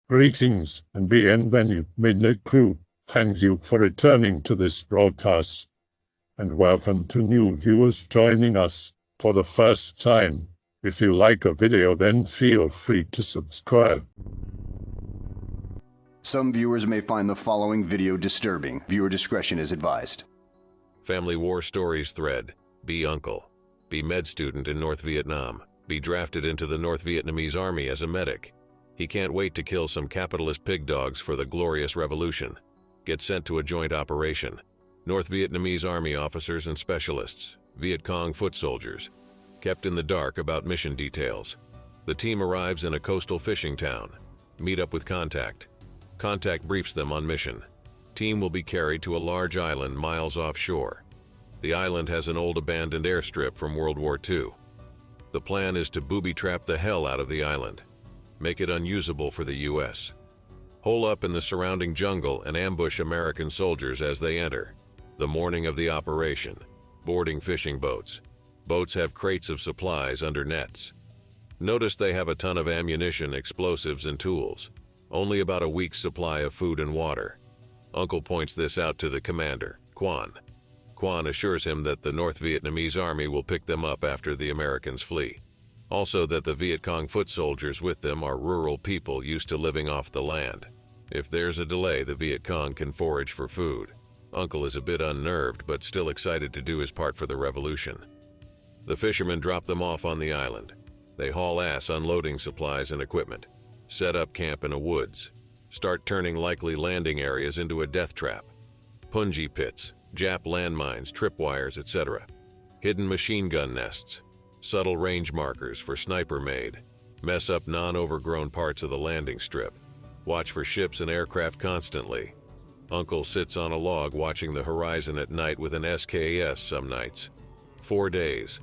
Greetings and bienvenue, Midnight Crew. Thank you for returning to this broadcast, and welcome to new viewers joining us for the first time. If you like a video, then feel free to subscribe. Some viewers may find the following video disturbing. Viewer discretion is advised. Family War Stories thread. Be uncle. Be med student in North Vietnam. Be drafted into the North Vietnamese army as a medic. He can't wait to kill some capitalist pig dogs for the glorious revolution. Get sent to a joint operation. North Vietnamese army officers and specialists, Viet Cong foot soldiers, kept in the dark about mission details. The team arrives in a coastal fishing town. Meet up with contact. Contact briefs them on mission. Team will be carried to a large island miles offshore. The island has an old abandoned airstrip from World War II. The plan is to booby-trap the hell out of the island. Make it unusable for the U.S. Hole up in the surrounding jungle and ambush American soldiers as they enter. The morning of the operation. Boarding fishing boats. Boats have crates of supplies under nets. Notice they have a ton of ammunition, explosives, and tools. Only about a week's supply of food and water. Uncle points this out to the commander, Quan. Quan assures him that the North Vietnamese army will pick them up after the Americans flee. Also that the Viet Cong foot soldiers with them are rural people used to living off the land. If there's a delay, the Viet Cong can forage for food. Uncle is a bit unnerved, but still excited to do his part for the revolution. The fishermen drop them off on the island. They haul ass unloading supplies and equipment. Set up camp in a woods. Start turning likely landing areas into a death trap. Punji pits, Jap landmines, tripwires, etc. Hidden machine gun nests. Subtle range markers for sniper made. Mess up non-overgrown parts of the landing strip. Watch for ships and aircraft constantly. Uncle sits on a log watching the horizon at night with an SKS some nights. 4 days.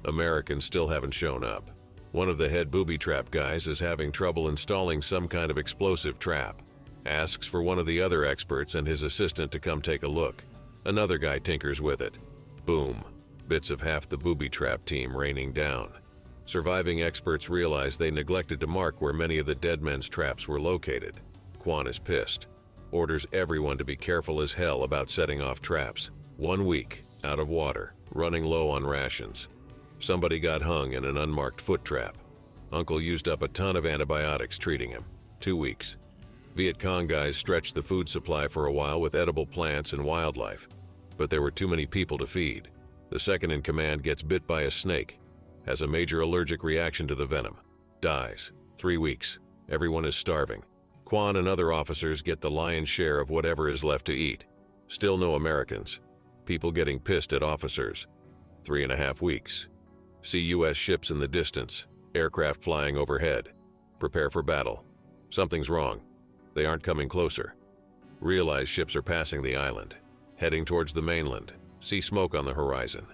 Americans still haven't shown up. One of the head booby trap guys is having trouble installing some kind of explosive trap. Asks for one of the other experts and his assistant to come take a look. Another guy tinkers with it. Boom. Bits of half the booby trap team raining down. Surviving experts realize they neglected to mark where many of the dead men's traps were located. Quan is pissed. Orders everyone to be careful as hell about setting off traps. 1 week, out of water, running low on rations. Somebody got hung in an unmarked foot trap. Uncle used up a ton of antibiotics treating him. 2 weeks. Viet Cong guys stretched the food supply for a while with edible plants and wildlife, but there were too many people to feed. The second in command gets bit by a snake, has a major allergic reaction to the venom, dies. 3 weeks. Everyone is starving. Quan and other officers get the lion's share of whatever is left to eat. Still no Americans. People getting pissed at officers. 3.5 weeks. See U.S. ships in the distance, aircraft flying overhead. Prepare for battle. Something's wrong. They aren't coming closer. Realize ships are passing the island, heading towards the mainland. See smoke on the horizon.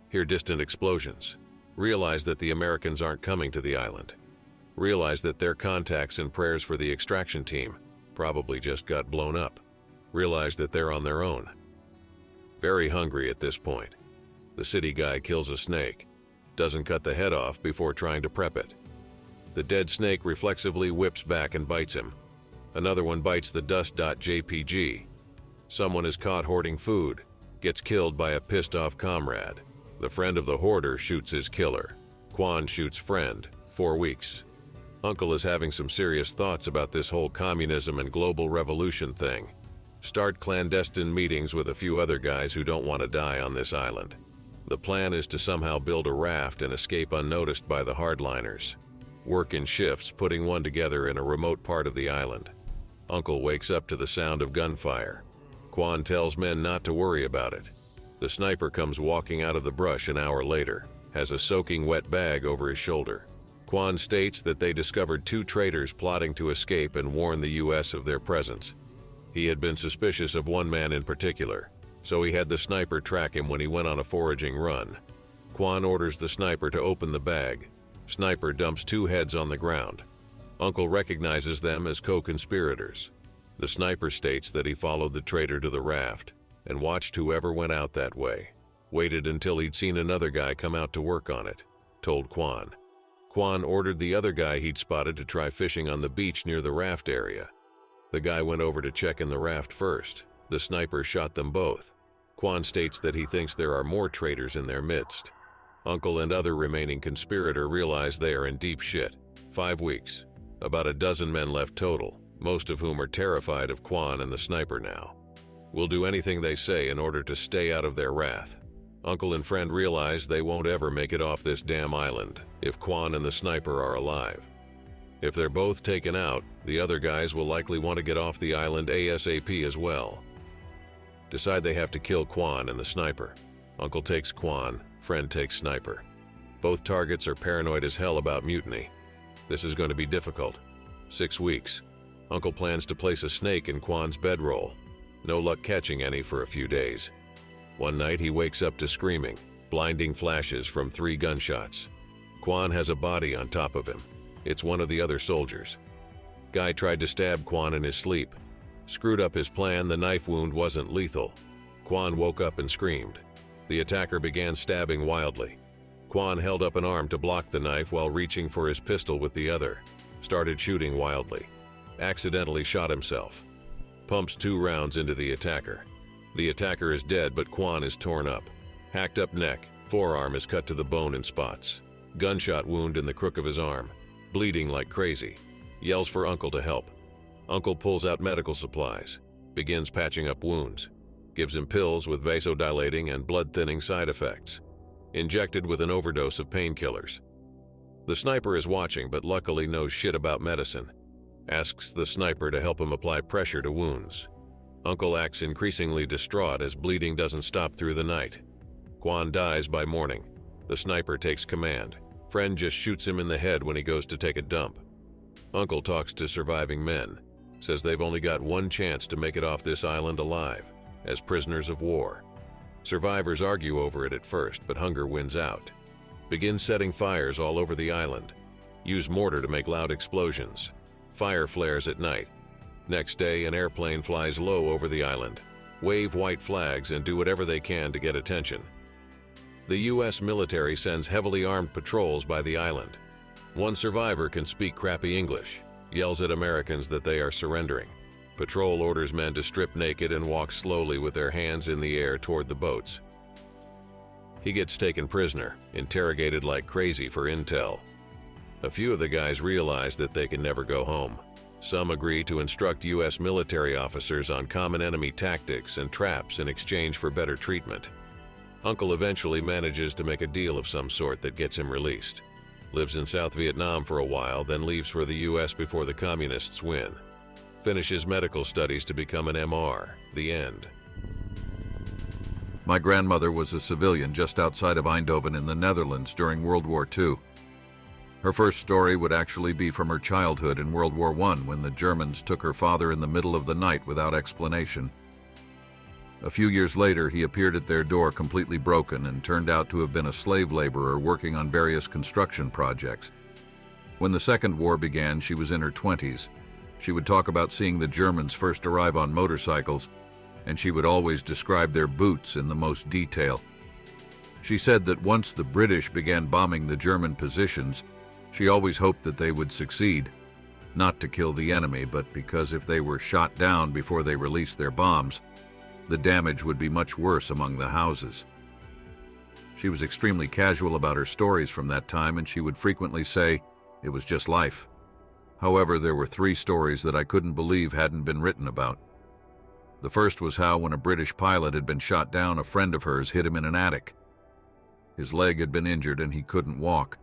Hear distant explosions. Realize that the Americans aren't coming to the island. Realize that their contacts and prayers for the extraction team probably just got blown up. Realize that they're on their own. Very hungry at this point. The city guy kills a snake. Doesn't cut the head off before trying to prep it. The dead snake reflexively whips back and bites him. Another one bites the dust.jpg. Someone is caught hoarding food. Gets killed by a pissed-off comrade. The friend of the hoarder shoots his killer. Quan shoots friend. 4 weeks. Uncle is having some serious thoughts about this whole communism and global revolution thing. Start clandestine meetings with a few other guys who don't want to die on this island. The plan is to somehow build a raft and escape unnoticed by the hardliners. Work in shifts, putting one together in a remote part of the island. Uncle wakes up to the sound of gunfire. Quan tells men not to worry about it. The sniper comes walking out of the brush an hour later, has a soaking wet bag over his shoulder. Quan states that they discovered 2 traitors plotting to escape and warn the U.S. of their presence. He had been suspicious of one man in particular, so he had the sniper track him when he went on a foraging run. Quan orders the sniper to open the bag. Sniper dumps 2 heads on the ground. Uncle recognizes them as co-conspirators. The sniper states that he followed the traitor to the raft and watched whoever went out that way. Waited until he'd seen another guy come out to work on it, told Quan. Quan ordered the other guy he'd spotted to try fishing on the beach near the raft area. The guy went over to check in the raft first. The sniper shot them both. Quan states that he thinks there are more traitors in their midst. Uncle and other remaining conspirator realize they are in deep shit. 5 weeks. About a dozen men left total, most of whom are terrified of Quan and the sniper now. Will do anything they say in order to stay out of their wrath. Uncle and friend realize they won't ever make it off this damn island if Quan and the sniper are alive. If they're both taken out, the other guys will likely want to get off the island ASAP as well. Decide they have to kill Quan and the sniper. Uncle takes Quan, friend takes sniper. Both targets are paranoid as hell about mutiny. This is going to be difficult. 6 weeks. Uncle plans to place a snake in Quan's bedroll. No luck catching any for a few days. One night he wakes up to screaming, blinding flashes from 3 gunshots. Quan has a body on top of him. It's one of the other soldiers. Guy tried to stab Quan in his sleep. Screwed up his plan, the knife wound wasn't lethal. Quan woke up and screamed. The attacker began stabbing wildly. Quan held up an arm to block the knife while reaching for his pistol with the other. Started shooting wildly. Accidentally shot himself. Pumps 2 rounds into the attacker. The attacker is dead, but Quan is torn up. Hacked up neck, forearm is cut to the bone in spots. Gunshot wound in the crook of his arm. Bleeding like crazy. Yells for Uncle to help. Uncle pulls out medical supplies. Begins patching up wounds. Gives him pills with vasodilating and blood-thinning side effects. Injected with an overdose of painkillers. The sniper is watching, but luckily knows shit about medicine. Asks the sniper to help him apply pressure to wounds. Uncle acts increasingly distraught as bleeding doesn't stop through the night. Quan dies by morning. The sniper takes command. Friend just shoots him in the head when he goes to take a dump. Uncle talks to surviving men. Says they've only got one chance to make it off this island alive, as prisoners of war. Survivors argue over it at first, but hunger wins out. Begin setting fires all over the island. Use mortar to make loud explosions. Fire flares at night. Next day, an airplane flies low over the island. Wave white flags and do whatever they can to get attention. The U.S. military sends heavily armed patrols by the island. One survivor can speak crappy English. Yells at Americans that they are surrendering. Patrol orders men to strip naked and walk slowly with their hands in the air toward the boats. He gets taken prisoner, interrogated like crazy for intel. A few of the guys realize that they can never go home. Some agree to instruct U.S. military officers on common enemy tactics and traps in exchange for better treatment. Uncle eventually manages to make a deal of some sort that gets him released. Lives in South Vietnam for a while, then leaves for the U.S. before the communists win. Finishes medical studies to become an MR. The end. My grandmother was a civilian just outside of Eindhoven in the Netherlands during World War II. Her first story would actually be from her childhood in World War I when the Germans took her father in the middle of the night without explanation. A few years later, he appeared at their door completely broken and turned out to have been a slave laborer working on various construction projects. When the Second War began, she was in her 20s. She would talk about seeing the Germans first arrive on motorcycles, and she would always describe their boots in the most detail. She said that once the British began bombing the German positions, she always hoped that they would succeed, not to kill the enemy, but because if they were shot down before they released their bombs, the damage would be much worse among the houses. She was extremely casual about her stories from that time, and she would frequently say, "It was just life." However, there were 3 stories that I couldn't believe hadn't been written about. The first was how, when a British pilot had been shot down, a friend of hers hit him in an attic. His leg had been injured and he couldn't walk,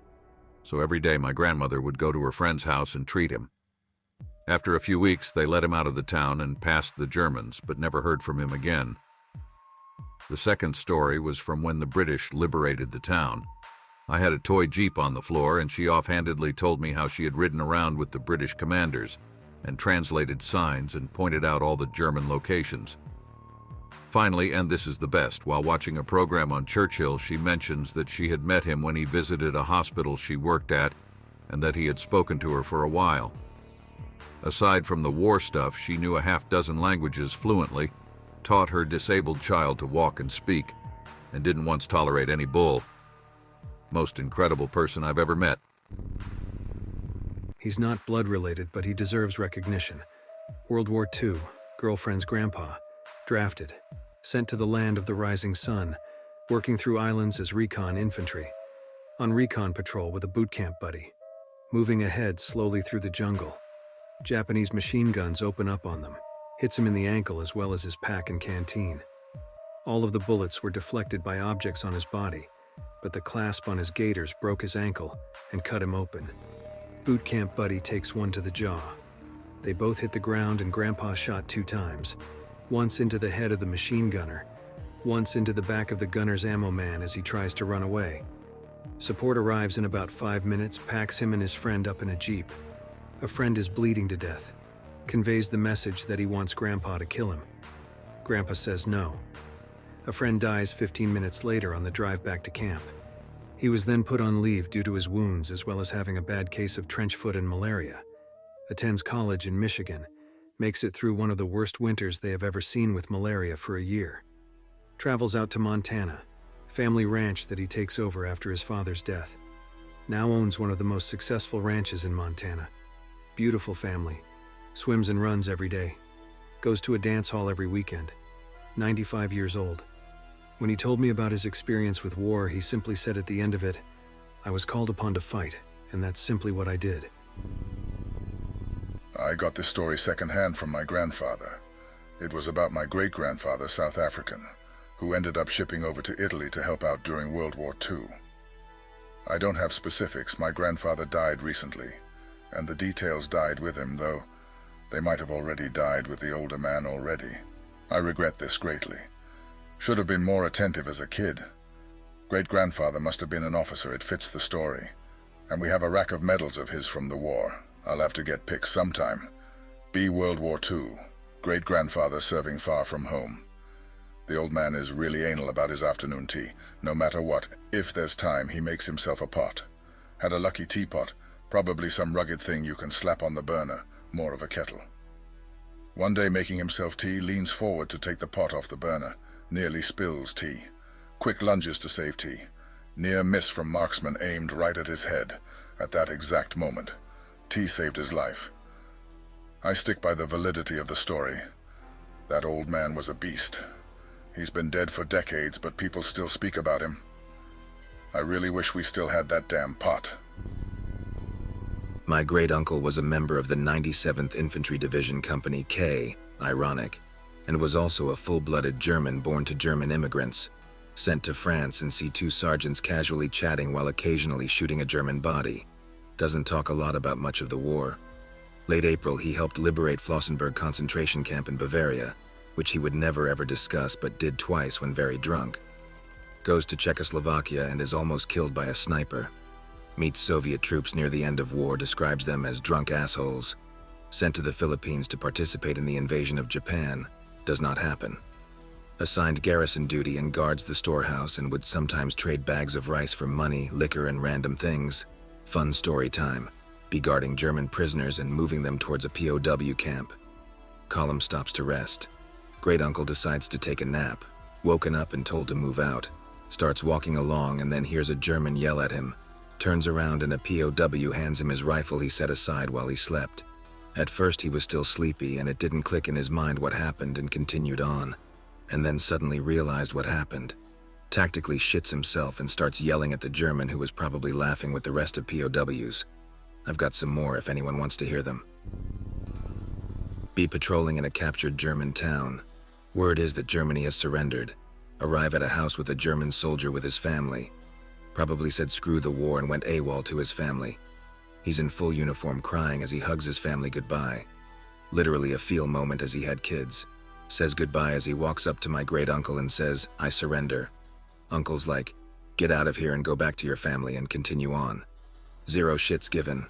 so every day my grandmother would go to her friend's house and treat him. After a few weeks, they let him out of the town and passed the Germans, but never heard from him again. The second story was from when the British liberated the town. I had a toy Jeep on the floor, and she offhandedly told me how she had ridden around with the British commanders and translated signs and pointed out all the German locations. Finally, and this is the best, while watching a program on Churchill, she mentions that she had met him when he visited a hospital she worked at and that he had spoken to her for a while. Aside from the war stuff, she knew a half-dozen languages fluently, taught her disabled child to walk and speak, and didn't once tolerate any bull. Most incredible person I've ever met. He's not blood-related, but he deserves recognition. World War II, girlfriend's grandpa, drafted, sent to the land of the rising sun, working through islands as recon infantry, on recon patrol with a boot camp buddy, moving ahead slowly through the jungle. Japanese machine guns open up on them, hits him in the ankle as well as his pack and canteen. All of the bullets were deflected by objects on his body, but the clasp on his gaiters broke his ankle and cut him open. Boot camp buddy takes one to the jaw. They both hit the ground and Grandpa shot 2 times, once into the head of the machine gunner, once into the back of the gunner's ammo man as he tries to run away. Support arrives in about 5 minutes, packs him and his friend up in a jeep. A friend is bleeding to death, conveys the message that he wants Grandpa to kill him. Grandpa says no. A friend dies 15 minutes later on the drive back to camp. He was then put on leave due to his wounds as well as having a bad case of trench foot and malaria. Attends college in Michigan, makes it through one of the worst winters they have ever seen with malaria for a year. Travels out to Montana, family ranch that he takes over after his father's death. Now owns one of the most successful ranches in Montana. Beautiful family, swims and runs every day, goes to a dance hall every weekend. 95 years old. When he told me about his experience with war, he simply said at the end of it, "I was called upon to fight, and that's simply what I did." I got this story secondhand from my grandfather. It was about my great-grandfather, South African, who ended up shipping over to Italy to help out during World War II. I don't have specifics. My grandfather died recently, and the details died with him, though they might have already died with the older man already. I regret this greatly. Should have been more attentive as a kid. Great-grandfather must have been an officer. It fits the story. And we have a rack of medals of his from the war. I'll have to get pics sometime. B. World War II. Great-grandfather serving far from home. The old man is really anal about his afternoon tea. No matter what, if there's time, he makes himself a pot. Had a lucky teapot, probably some rugged thing you can slap on the burner, more of a kettle. One day making himself tea, leans forward to take the pot off the burner, nearly spills tea. Quick lunges to save tea. Near miss from marksman aimed right at his head at that exact moment. Tea saved his life. I stick by the validity of the story. That old man was a beast. He's been dead for decades, but people still speak about him. I really wish we still had that damn pot. My great-uncle was a member of the 97th Infantry Division Company K, ironic, and was also a full-blooded German born to German immigrants, sent to France and see 2 sergeants casually chatting while occasionally shooting a German body. Doesn't talk a lot about much of the war. Late April, he helped liberate Flossenburg concentration camp in Bavaria, which he would never ever discuss but did twice when very drunk. Goes to Czechoslovakia and is almost killed by a sniper. Meets Soviet troops near the end of war, describes them as drunk assholes. Sent to the Philippines to participate in the invasion of Japan. Does not happen. Assigned garrison duty and guards the storehouse and would sometimes trade bags of rice for money, liquor, and random things. Fun story time. Be guarding German prisoners and moving them towards a POW camp. Column stops to rest. Great-uncle decides to take a nap. Woken up and told to move out. Starts walking along and then hears a German yell at him. Turns around and a POW hands him his rifle he set aside while he slept. At first he was still sleepy and it didn't click in his mind what happened and continued on. And then suddenly realized what happened. Tactically shits himself and starts yelling at the German who was probably laughing with the rest of POWs. I've got some more if anyone wants to hear them. Be patrolling in a captured German town. Word is that Germany has surrendered. Arrive at a house with a German soldier with his family. Probably said screw the war and went AWOL to his family. He's in full uniform crying as he hugs his family goodbye. Literally a feel moment as he had kids. Says goodbye as he walks up to my great-uncle and says, "I surrender." Uncle's like, "Get out of here and go back to your family and continue on." Zero shits given.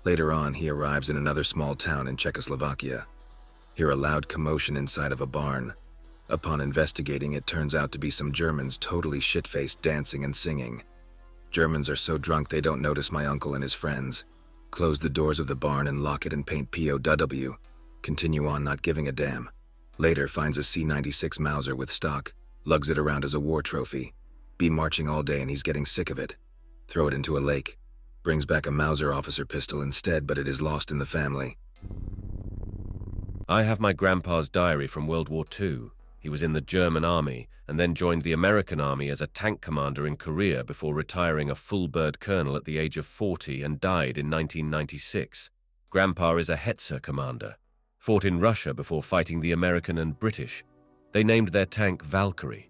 Later on, he arrives in another small town in Czechoslovakia. Hear a loud commotion inside of a barn. Upon investigating, it turns out to be some Germans totally shit-faced dancing and singing. Germans are so drunk they don't notice my uncle and his friends. Close the doors of the barn and lock it and paint POW. Continue on not giving a damn. Later finds a C-96 Mauser with stock. Lugs it around as a war trophy. Be marching all day and he's getting sick of it. Throw it into a lake. Brings back a Mauser officer pistol instead, but it is lost in the family. I have my grandpa's diary from World War II. He was in the German army and then joined the American army as a tank commander in Korea before retiring a full-bird colonel at the age of 40 and died in 1996. Grandpa is a Hetzer commander. Fought in Russia before fighting the American and British. They named their tank Valkyrie.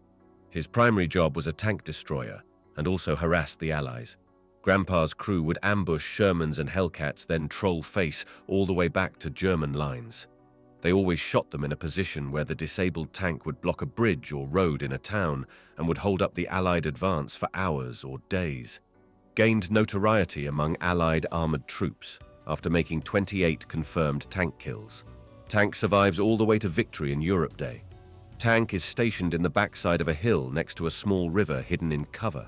His primary job was a tank destroyer and also harassed the Allies. Grandpa's crew would ambush Shermans and Hellcats, then troll face all the way back to German lines. They always shot them in a position where the disabled tank would block a bridge or road in a town and would hold up the Allied advance for hours or days. Gained notoriety among Allied armored troops after making 28 confirmed tank kills. Tank survives all the way to victory in Europe Day. Tank is stationed in the backside of a hill next to a small river hidden in cover.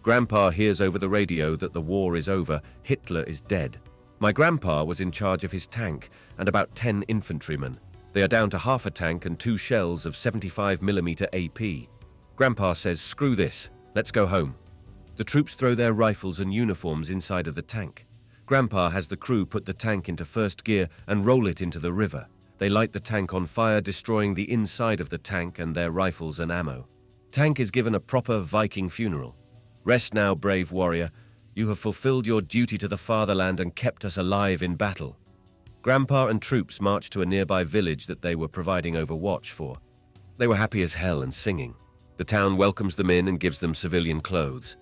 Grandpa hears over the radio that the war is over, Hitler is dead. My grandpa was in charge of his tank and about 10 infantrymen. They are down to half a tank and 2 shells of 75mm AP. Grandpa says, "Screw this, let's go home." The troops throw their rifles and uniforms inside of the tank. Grandpa has the crew put the tank into first gear and roll it into the river. They light the tank on fire, destroying the inside of the tank and their rifles and ammo. Tank is given a proper Viking funeral. Rest now, brave warrior. You have fulfilled your duty to the fatherland and kept us alive in battle. Grandpa and troops marched to a nearby village that they were providing overwatch for. They were happy as hell and singing. The town welcomes them in and gives them civilian clothes.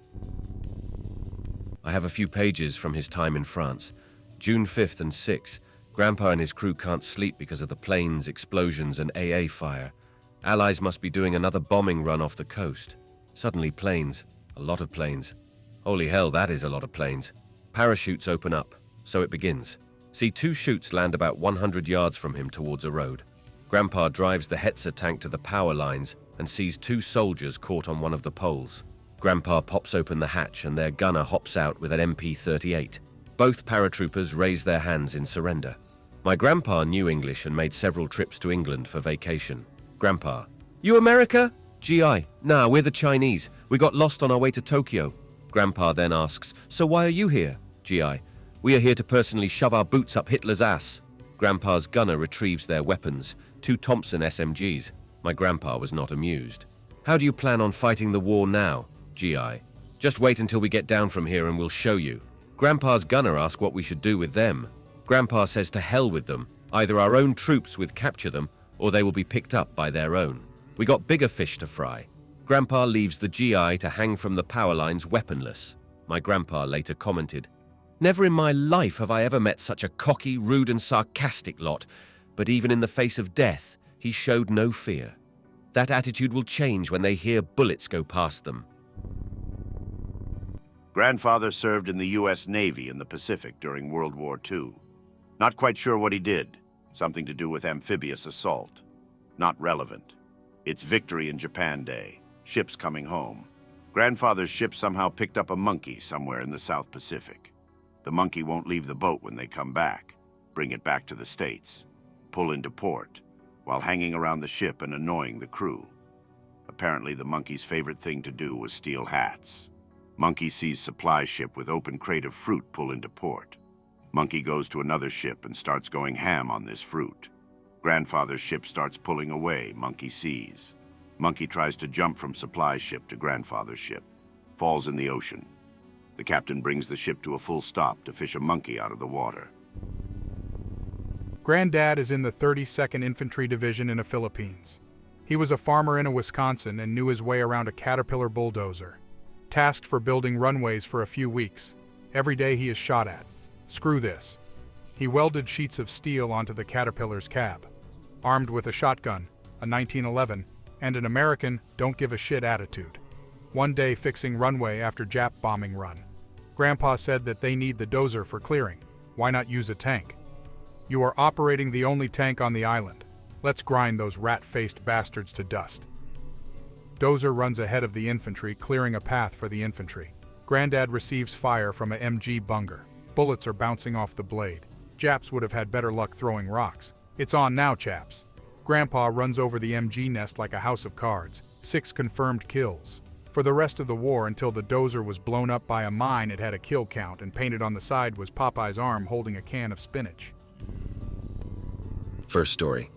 I have a few pages from his time in France. June 5th and 6th. Grandpa and his crew can't sleep because of the planes, explosions, and AA fire. Allies must be doing another bombing run off the coast. Suddenly planes. A lot of planes. Holy hell, that is a lot of planes. Parachutes open up, so it begins. See 2 chutes land about 100 yards from him towards a road. Grandpa drives the Hetzer tank to the power lines and sees 2 soldiers caught on one of the poles. Grandpa pops open the hatch and their gunner hops out with an MP-38. Both paratroopers raise their hands in surrender. My grandpa knew English and made several trips to England for vacation. Grandpa: "You America?" "GI, nah, we're the Chinese. We got lost on our way to Tokyo." Grandpa then asks, "So why are you here?" "GI, we are here to personally shove our boots up Hitler's ass." Grandpa's gunner retrieves their weapons, 2 Thompson SMGs. My grandpa was not amused. "How do you plan on fighting the war now?" "GI, just wait until we get down from here and we'll show you." Grandpa's gunner asks what we should do with them. Grandpa says to hell with them. Either our own troops would capture them, or they will be picked up by their own. We got bigger fish to fry. Grandpa leaves the GI to hang from the power lines weaponless. My grandpa later commented, "Never in my life have I ever met such a cocky, rude and sarcastic lot, but even in the face of death, he showed no fear. That attitude will change when they hear bullets go past them." Grandfather served in the U.S. Navy in the Pacific during World War II. Not quite sure what he did. Something to do with amphibious assault. Not relevant. It's Victory in Japan Day. Ships coming home. Grandfather's ship somehow picked up a monkey somewhere in the South Pacific. The monkey won't leave the boat when they come back. Bring it back to the States. Pull into port, while hanging around the ship and annoying the crew. Apparently the monkey's favorite thing to do was steal hats. Monkey sees supply ship with open crate of fruit pull into port. Monkey goes to another ship and starts going ham on this fruit. Grandfather's ship starts pulling away, Monkey sees. Monkey tries to jump from supply ship to grandfather's ship. Falls in the ocean. The captain brings the ship to a full stop to fish a monkey out of the water. Granddad is in the 32nd Infantry Division in the Philippines. He was a farmer in Wisconsin and knew his way around a Caterpillar bulldozer. Tasked for building runways for a few weeks. Every day he is shot at. Screw this. He welded sheets of steel onto the Caterpillar's cab. Armed with a shotgun, a 1911, and an American don't-give-a-shit attitude. One day fixing runway after Jap bombing run. Grandpa said that they need the dozer for clearing. Why not use a tank? "You are operating the only tank on the island. Let's grind those rat-faced bastards to dust." Dozer runs ahead of the infantry, clearing a path for the infantry. Granddad receives fire from a MG Bunger. Bullets are bouncing off the blade. Japs would have had better luck throwing rocks. "It's on now, chaps." Grandpa runs over the MG nest like a house of cards. 6 confirmed kills. for the rest of the war until the dozer was blown up by a mine. It had a kill count, and painted on the side was Popeye's arm holding a can of spinach. First story.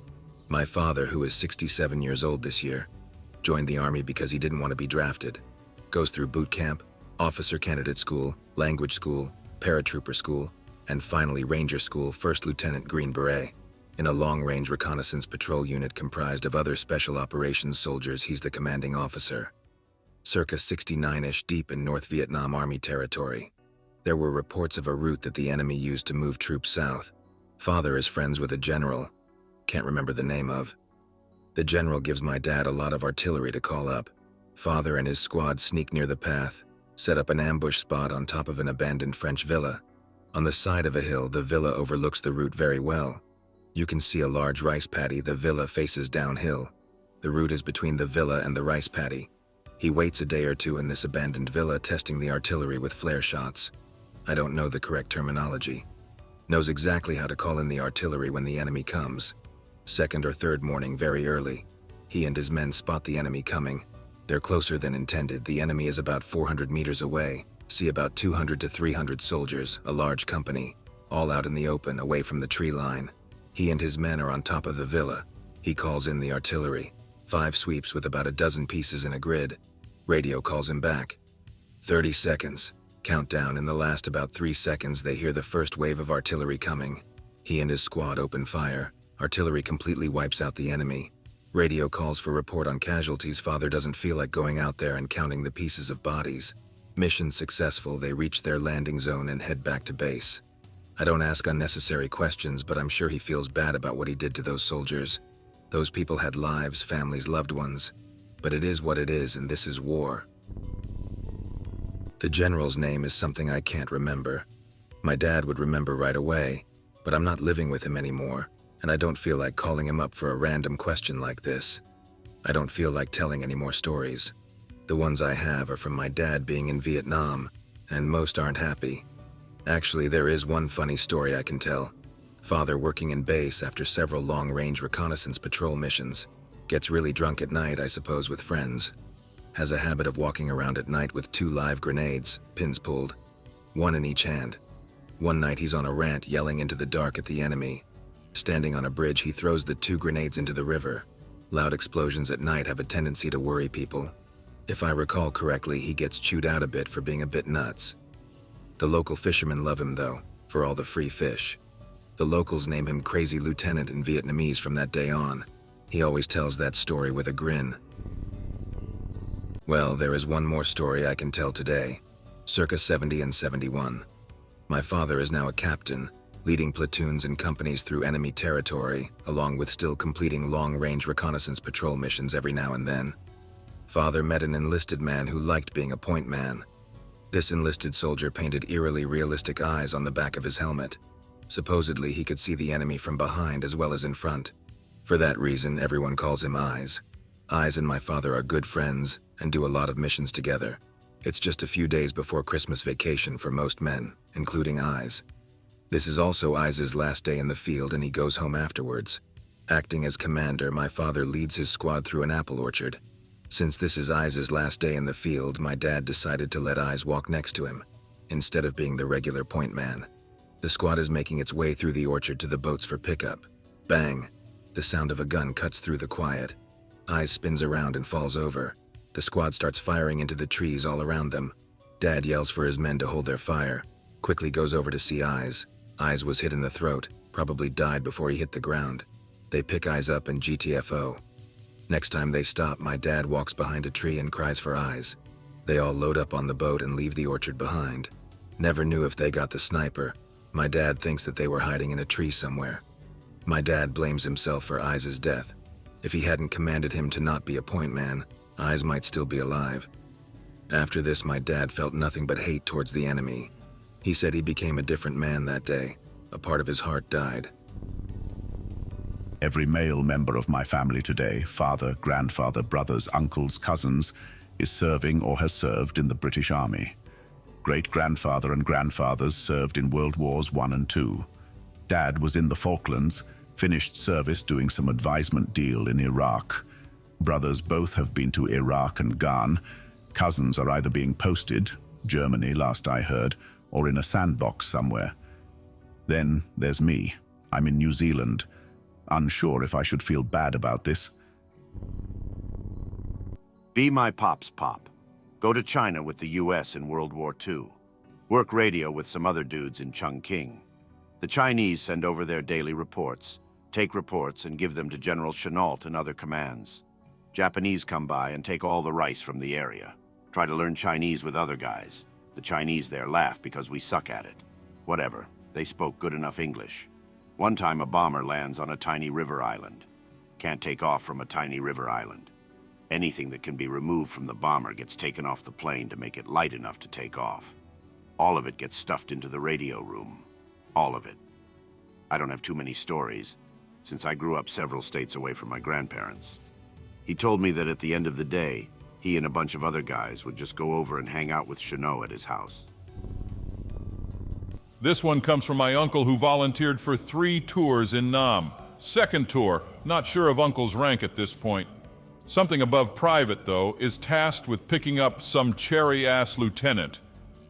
My father, who is 67 years old this year, joined the Army because he didn't want to be drafted. Goes through boot camp, officer candidate school, language school, paratrooper school, and finally Ranger School, First Lieutenant Green Beret. In a long-range reconnaissance patrol unit comprised of other special operations soldiers, he's the commanding officer. Circa 69-ish deep in North Vietnam Army territory. There were reports of a route that the enemy used to move troops south. Father is friends with a general, can't remember the name of. The general gives my dad a lot of artillery to call up. Father and his squad sneak near the path, set up an ambush spot on top of an abandoned French villa. On the side of a hill, the villa overlooks the route very well. You can see a large rice paddy. The villa faces downhill. The route is between the villa and the rice paddy. He waits a day or two in this abandoned villa, testing the artillery with flare shots. I don't know the correct terminology. Knows exactly how to call in the artillery when the enemy comes. Second or third morning, very early. He and his men spot the enemy coming. They're closer than intended. The enemy is about 400 meters away. See about 200 to 300 soldiers, a large company, all out in the open, away from the tree line. He and his men are on top of the villa. He calls in the artillery. 5 sweeps with about a dozen pieces in a grid. Radio calls him back. 30 seconds. Countdown. In the last about 3 seconds, they hear the first wave of artillery coming. He and his squad open fire. Artillery completely wipes out the enemy. Radio calls for report on casualties. Father doesn't feel like going out there and counting the pieces of bodies. Mission successful. They reach their landing zone and head back to base. I don't ask unnecessary questions, but I'm sure he feels bad about what he did to those soldiers. Those people had lives, families, loved ones. But it is what it is, and this is war. The general's name is something I can't remember. My dad would remember right away, but I'm not living with him anymore, and I don't feel like calling him up for a random question like this. I don't feel like telling any more stories. The ones I have are from my dad being in Vietnam, and most aren't happy. Actually, there is one funny story I can tell. Father, working in base after several long-range reconnaissance patrol missions, gets really drunk at night, I suppose with friends. Has a habit of walking around at night with 2 live grenades, pins pulled, 1 in each hand. One night he's on a rant yelling into the dark at the enemy. Standing on a bridge, he throws the 2 grenades into the river. Loud explosions at night have a tendency to worry people. If I recall correctly, he gets chewed out a bit for being a bit nuts. The local fishermen love him though, for all the free fish. The locals name him Crazy Lieutenant in Vietnamese from that day on. He always tells that story with a grin. Well, there is one more story I can tell today, circa 70 and 71. My father is now a captain, leading platoons and companies through enemy territory, along with still completing long-range reconnaissance patrol missions every now and then. Father met an enlisted man who liked being a point man. This enlisted soldier painted eerily realistic eyes on the back of his helmet. Supposedly, he could see the enemy from behind as well as in front. For that reason, everyone calls him Eyes. Eyes and my father are good friends and do a lot of missions together. It's just a few days before Christmas vacation for most men, including Eyes. This is also Eyes' last day in the field, and he goes home afterwards. Acting as commander, my father leads his squad through an apple orchard. Since this is Eyes' last day in the field, my dad decided to let Eyes walk next to him, instead of being the regular point man. The squad is making its way through the orchard to the boats for pickup. Bang! The sound of a gun cuts through the quiet. Eyes spins around and falls over. The squad starts firing into the trees all around them. Dad yells for his men to hold their fire. Quickly goes over to see Eyes. Eyes was hit in the throat, probably died before he hit the ground. They pick Eyes up and GTFO. Next time they stop, my dad walks behind a tree and cries for Eyes. They all load up on the boat and leave the orchard behind. Never knew if they got the sniper. My dad thinks that they were hiding in a tree somewhere. My dad blames himself for Eyes' death. If he hadn't commanded him to not be a point man, Eyes might still be alive. After this, my dad felt nothing but hate towards the enemy. He said he became a different man that day. A part of his heart died. Every male member of my family today, father, grandfather, brothers, uncles, cousins, is serving or has served in the British Army. Great-grandfather and grandfathers served in World Wars I and II. Dad was in the Falklands, finished service doing some advisement deal in Iraq. Brothers both have been to Iraq and gone. Cousins are either being posted, Germany last I heard, or in a sandbox somewhere. Then there's me. I'm in New Zealand. Unsure if I should feel bad about this. Be my pop's pop. Go to China with the US in World War II. Work radio with some other dudes in Chongqing. The Chinese send over their daily reports, take reports and give them to General Chenault and other commands. Japanese come by and take all the rice from the area. Try to learn Chinese with other guys. The Chinese there laugh because we suck at it. Whatever, they spoke good enough English. One time a bomber lands on a tiny river island. Can't take off from a tiny river island. Anything that can be removed from the bomber gets taken off the plane to make it light enough to take off. All of it gets stuffed into the radio room. All of it. I don't have too many stories, since I grew up several states away from my grandparents. He told me that at the end of the day, he and a bunch of other guys would just go over and hang out with Chenault at his house. This one comes from my uncle who volunteered for 3 tours in Nam. Second tour, not sure of Uncle's rank at this point. Something above private, though, is tasked with picking up some cherry-ass lieutenant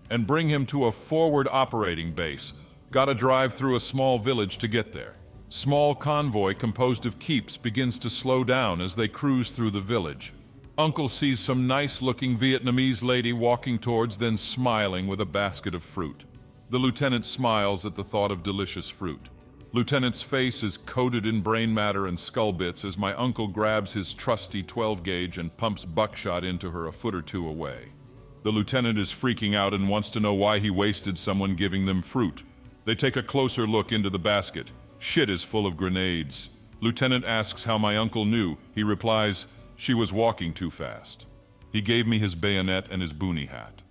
and bring him to a forward operating base. Gotta drive through a small village to get there. Small convoy composed of keeps begins to slow down as they cruise through the village. Uncle sees some nice-looking Vietnamese lady walking towards, then smiling with a basket of fruit. The lieutenant smiles at the thought of delicious fruit. Lieutenant's face is coated in brain matter and skull bits as my uncle grabs his trusty 12-gauge and pumps buckshot into her a foot or two away. The lieutenant is freaking out and wants to know why he wasted someone giving them fruit. They take a closer look into the basket. Shit is full of grenades. Lieutenant asks how my uncle knew. He replies, "She was walking too fast." He gave me his bayonet and his boonie hat.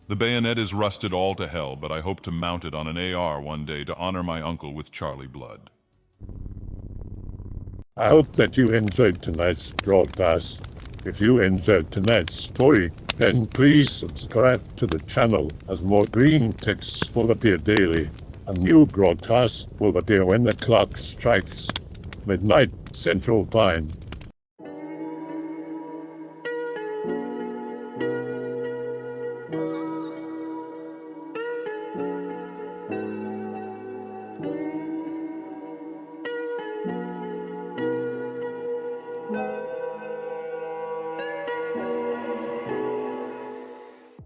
The bayonet is rusted all to hell, but I hope to mount it on an AR one day to honor my uncle with Charlie blood. I hope that you enjoyed tonight's broadcast. If you enjoyed tonight's story, then please subscribe to the channel as more green texts will appear daily. A new broadcast will appear when the clock strikes midnight Central Time.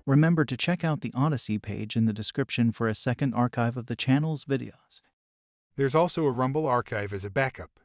Remember to check out the Odyssey page in the description for a second archive of the channel's videos. There's also a Rumble archive as a backup.